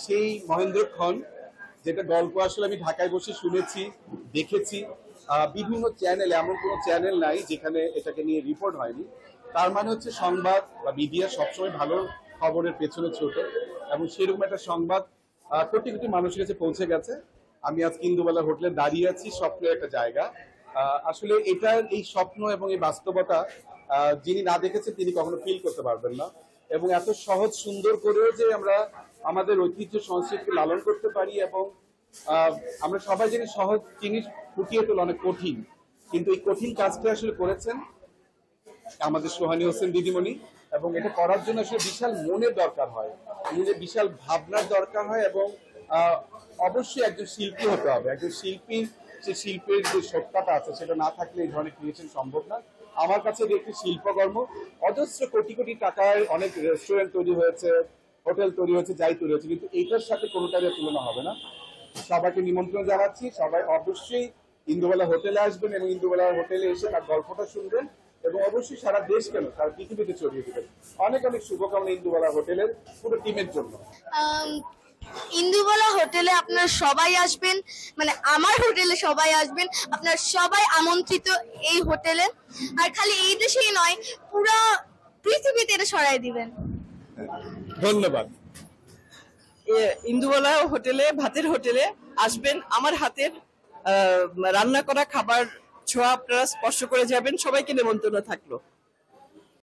সেই মহেন্দ্রক্ষণ যেটা গল্প আসলে আমি ঢাকায় বসে শুনেছি, দেখেছি। বিভিন্ন চ্যানেল, এমন কোনো চ্যানেল নাই যেখানে এটাকে নিয়ে রিপোর্ট হয়নি। তার মানে হচ্ছে সংবাদ বা মিডিয়া সবসময় ভালো খবরের পেছনে ছোটে, এবং সেরকম একটা সংবাদ কোটি কোটি মানুষের কাছে পৌঁছে গেছে। আমি আজকে ইন্দুবালা হোটেলে দাঁড়িয়ে আছি, স্বপ্নের একটা জায়গা। আসলে এটার এই স্বপ্ন এবং এই বাস্তবতা যিনি না দেখেছেন তিনি কখনো ফিল করতে পারবেন না। এবং এত সহজ সুন্দর করেও যে আমরা আমাদের ঐতিহ্য সংস্কৃতিকে লালন করতে পারি, এবং আমরা সবাই জানি সহজ জিনিস ফুটিয়ে তোলা অনেক কঠিন, কিন্তু এই কঠিন কাজটা আসলে করেছেন আমাদের সোহানী হোসেন দিদিমণি। এবং এটা করার জন্য আসলে বিশাল মনের দরকার হয়, নিজের বিশাল ভাবনার দরকার হয়, এবং অবশ্যই একজন শিল্পী হতে হবে। একজন শিল্পীর যে শিল্পের যে সত্তাটা আছে সেটা না থাকলে এই ধরনের ক্রিয়েশন সম্ভব না। আমার কাছে এটি একটি শিল্পকর্ম। অজস্র কোটি কোটি টাকায় অনেক রেস্টুরেন্ট তৈরি হয়েছে, হোটেল তৈরি হয়েছে, যাই তৈরি হয়েছে, কিন্তু এইটার সাথে কোনোটারই তুলনা হবে না। সবাইকে নিমন্ত্রণ জানাচ্ছি, সবাই অবশ্যই ইন্দুবালা হোটেলে আসবেন এবং ইন্দুবালা হোটেলে এসে তার গল্পটা শুনবেন, এবং অবশ্যই সারা দেশ কেন সারা পৃথিবীতে ছড়িয়ে দেবেন। অনেক অনেক শুভকামনা ইন্দুবালা হোটেলের পুরো টিমের জন্য। ইন্দুবালা হোটেলে আপনারা সবাই আসবেন, মানে আমার হোটেলে সবাই আসবেন, আপনারা সবাই আমন্ত্রিত এই হোটেলে। আর খালি এই দেশেই নয়, পুরো পৃথিবীতে এটা ছড়াই দিবেন। ধন্যবাদ। ইন্দুবালা হোটেলে, ভাতের হোটেলে আসবেন। আমার হাতের রান্না করা খাবার ছোঁয়া আপনারা স্পর্শ করে যাবেন। সবাইকে নিমন্ত্রণ থাকলো।